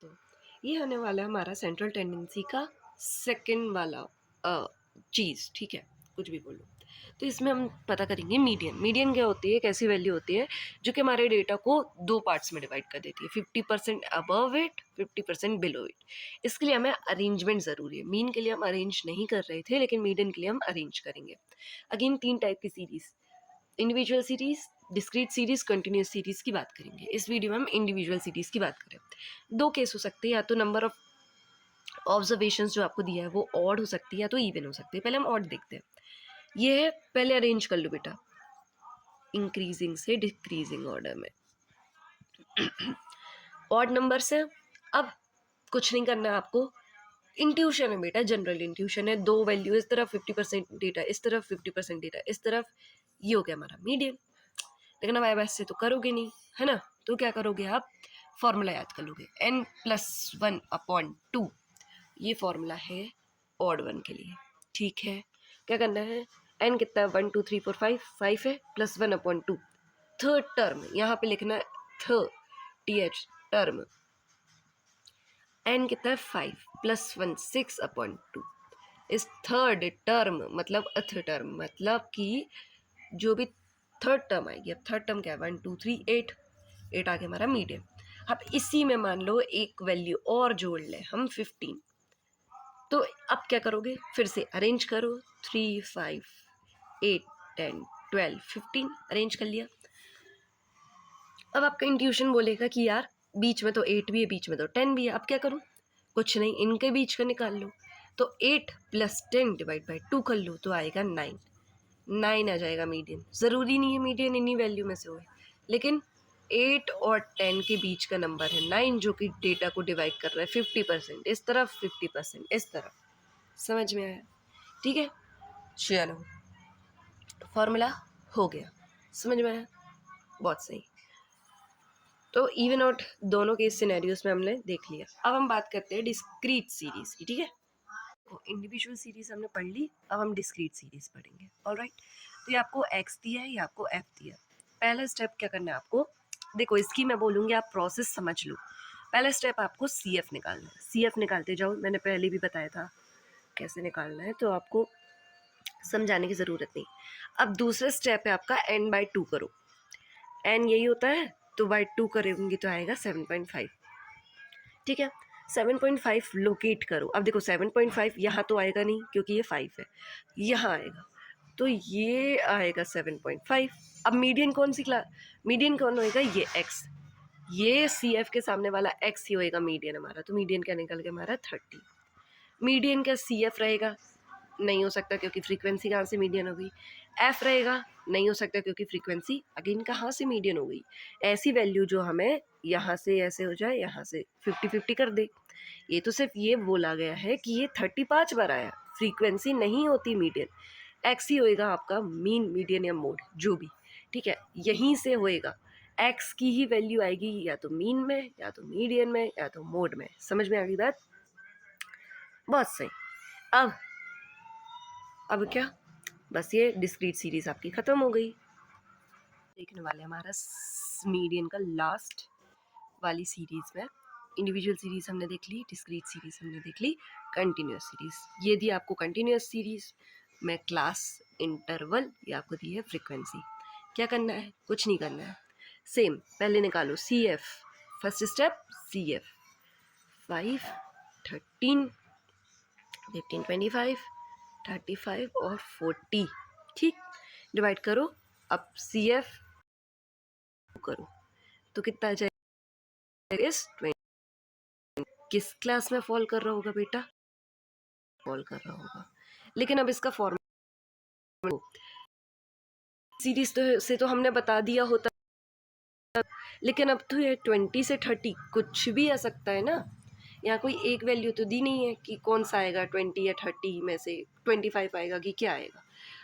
दोस्तों, ये आने वाला है हमारा सेंट्रल टेंडेंसी का सेकंड वाला चीज़, ठीक है, कुछ भी बोलो। तो इसमें हम पता करेंगे मीडियन। मीडियन क्या होती है? एक ऐसी वैल्यू होती है जो कि हमारे डेटा को दो पार्ट्स में डिवाइड कर देती है, 50% अबव इट, 50% बिलो इट। इसके लिए हमें अरेंजमेंट ज़रूरी है। मीन के लिए हम अरेंज नहीं कर रहे थे, लेकिन मीडियन के लिए हम अरेंज करेंगे। अगेन 3 टाइप की series, individual series, discrete series, continuous series की बात करेंगे। इस वीडियो में हम इंडिविजुअल सीरीज़ की बात करें। दो केस हो सकते हैं, या तो नंबर ऑफ ऑब्जर्वेशंस जो आपको दिया है वो ऑड हो सकती है या तो इवन हो सकती है। पहले हम ऑड देखते हैं। ये है, पहले अरेंज कर लो बेटा इंक्रीजिंग से डिक्रीजिंग ऑर्डर में। ऑड नंबर से अब कुछ नहीं करना है आपको, इंट्यूशन है बेटा, जनरल इंट्यूशन है। दो वैल्यू इस तरफ 50% डेटा, इस तरफ 50% डेटा, इस तरफ, ये हो गया हमारा मीडियन। लेकिन अब ऐसे तो करोगे नहीं, है ना? तो क्या करोगे आप? फॉर्मूला याद कर लोगे, n+1/2। ये फॉर्मूला है ऑड वन के लिए, ठीक है। क्या करना है? n कितना है? 1 2 3 4 5 है, +1/2। थर्ड टर्म यहाँ पे लिखना है, TH टर्म। n कितना है? 5 +1 6/2। इस थर्ड टर्म मतलब अथ टर्म, मतलब कि जो भी थर्ड टर्म आएगी, अब थर्ड टर्म क्या है? 1 2 3 8, 8 आ गया हमारा मीडियम। अब इसी में मान लो एक वैल्यू और जोड़ ले हम, 15। तो अब क्या करोगे? फिर से अरेंज करो, 3 5 8 10 12 15 अरेंज कर लिया। अब आपका इंट्यूशन बोलेगा कि यार बीच में तो 8 भी है, बीच में तो 10 भी है, अब क्या करूँ? कुछ नहीं, इनके बीच का निकाल लो। तो 8 + 10 / 2 कर लो तो आएगा 9। 9 आ जाएगा मीडियन। ज़रूरी नहीं है मीडियन इन्हीं वैल्यू में से हो, लेकिन 8 और 10 के बीच का नंबर है 9, जो कि डेटा को डिवाइड कर रहा है 50% इस तरफ, 50% इस तरफ। समझ में आया? ठीक है, चलो फॉर्मूला हो गया, समझ में आया? बहुत सही। तो इवन आउट दोनों के सिनेरियोस में हमने देख लिया। अब हम बात करते हैं डिस्क्रीट सीरीज की, ठीक है। तो इंडिविजुअल सीरीज हमने पढ़ ली, अब हम डिस्क्रीट सीरीज पढ़ेंगे। ऑलराइट, तो ये आपको x दिया है, ये आपको f दिया है। पहला स्टेप क्या करना है आपको? देखो इसकी मैं बोलूँगी, आप प्रोसेस समझ लो। पहला स्टेप आपको CF निकालना है। CF निकालते जाओ, मैंने पहले भी बताया था कैसे निकालना है, तो आपको समझाने की ज़रूरत नहीं। अब दूसरा स्टेप है आपका n/2 करो। n यही होता है, तो बाई 2 करेंगे तो आएगा 7.5, ठीक है। 7.5 लोकेट करो। अब देखो 7.5 यहाँ तो आएगा नहीं क्योंकि ये 5 है, यहाँ आएगा, तो ये आएगा 7.5। अब मीडियन कौन सी मीडियन कौन होएगा? ये x, ये CF के सामने वाला x ही होएगा मीडियन हमारा। तो मीडियन क्या निकल गया हमारा? 30। मीडियन क्या CF रहेगा? नहीं हो सकता क्योंकि फ्रीक्वेंसी कहाँ से मीडियन हो गई। F रहेगा? नहीं हो सकता क्योंकि फ्रीक्वेंसी अगेन कहाँ से मीडियन हो गई। ऐसी वैल्यू जो हमें यहाँ से ऐसे हो जाए, यहाँ से 50-50 कर दे। ये तो सिर्फ ये बोला गया है कि ये 35 बार आया, फ्रीक्वेंसी नहीं होती मीडियन। एक्स ही होएगा आपका मीन, मीडियन या मोड जो भी, ठीक है। यहीं से होएगा, एक्स की ही वैल्यू आएगी या तो मीन में, या तो मीडियन में, या तो मोड में। समझ में आ गई बात? बहुत सही। अब क्या? बस ये डिस्क्रीट सीरीज आपकी खत्म हो गई। देखने वाले हमारा मीडियन का लास्ट वाली सीरीज में। इंडिविजुअल सीरीज हमने देख ली, डिस्क्रीट सीरीज हमने देख ली, कंटिन्यूस सीरीज ये दी आपको। कंटिन्यूस सीरीज में क्लास इंटरवल, ये आपको दी है फ्रीक्वेंसी। क्या करना है? कुछ नहीं करना है, सेम पहले निकालो CF। फर्स्ट स्टेप CF, 5 13 15 25 35 और 40, ठीक। डिवाइड करो, अब CF करो तो कितना आ जाएगा? इस 20। किस क्लास में फॉल कर रहा होगा बेटा? फॉल कर रहा होगा। लेकिन अब इसका फॉर्मूला सीरीज से तो हमने बता दिया होता, लेकिन अब तो ये 20 से 30 कुछ भी आ सकता है ना। यहाँ कोई एक वैल्यू तो दी नहीं है कि कौन सा आएगा, 20 या 30 में से 25 आएगा कि क्या आएगा।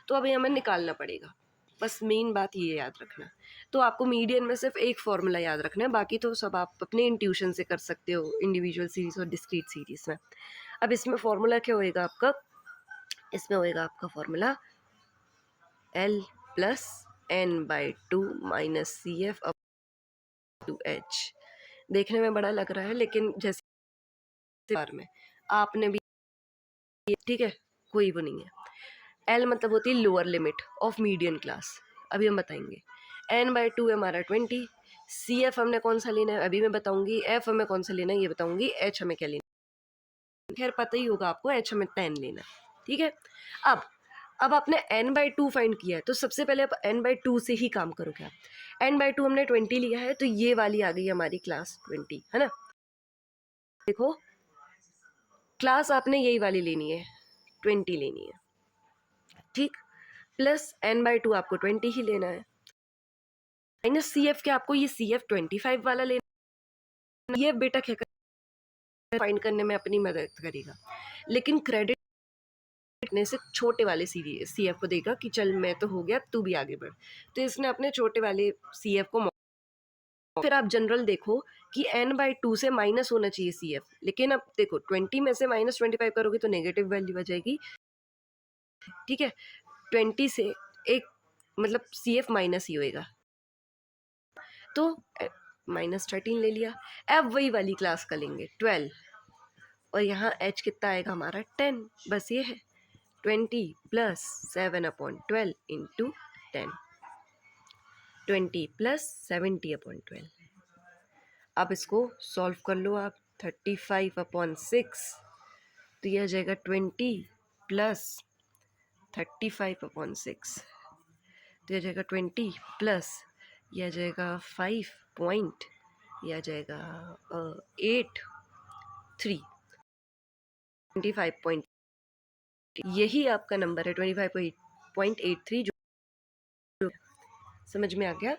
तो अब ये हमें निकालना पड़ेगा, बस मेन बात ये याद रखना। तो आपको मीडियन में सिर्फ एक फॉर्मूला याद रखना है, बाकी तो सब आप अपने इंट्यूशन से कर सकते हो इंडिविजुअल सीरीज और डिस्क्रीट सीरीज में। अब इसमें फॉर्मूला क्या होएगा आपका? इसमें होएगा आपका फॉर्मूला L+n/2 - CF/H। देखने में बड़ा लग रहा है, लेकिन जैसे बार में आपने भी, ठीक है, कोई वो नहीं है। एल मतलब होती है lower limit of median class, अभी हम बताएंगे। n/2 है हमारा 20। सी एफ हमने कौन सा लेना है अभी मैं बताऊंगी, एफ हमें कौन सा लेना है ये बताऊंगी, एच हमें क्या लेना है, खैर पता ही होगा आपको, एच हमें 10 लेना है, ठीक है। अब आपने n/2 फाइंड किया है तो सबसे पहले आप n/2 से ही काम करोगे आप। n/2 हमने 20 लिया है तो ये वाली आ गई हमारी क्लास 20, है ना। देखो क्लास आपने यही वाली लेनी है, 20 लेनी है, ठीक। प्लस n/2 आपको 20 ही लेना है, माइनस सी एफ के आपको ये सी एफ 25 वाला लेना। ये बेटा क्या फाइंड करने में अपनी मदद करेगा, लेकिन क्रेडिट ने से छोटे वाले सी एफ को देगा कि चल मैं तो हो गया तू भी आगे बढ़, तो इसने अपने छोटे वाले सी एफ को, फिर आप जनरल देखो कि n/2 से माइनस होना चाहिए सी एफ, लेकिन अब देखो 20 में से -25 करोगे तो नेगेटिव वैल्यू आ जाएगी, ठीक है। 20 से एक मतलब सी एफ माइनस ही होएगा, तो -13 ले लिया। अब वही वाली क्लास का लेंगे 12, और यहाँ h कितना आएगा हमारा 10, बस ये है 20 + 7/12 इंटू 10, 20 + 70/12। अब इसको सॉल्व कर लो आप, 35/6, तो यह आ जाएगा 20 + 35/6, तो यह आ जाएगा 20 प्लस यह आ जाएगा 5 पॉइंट, यह आ जाएगा 8 3 25 यही आपका नंबर है 25.83, जो समझ में आ गया।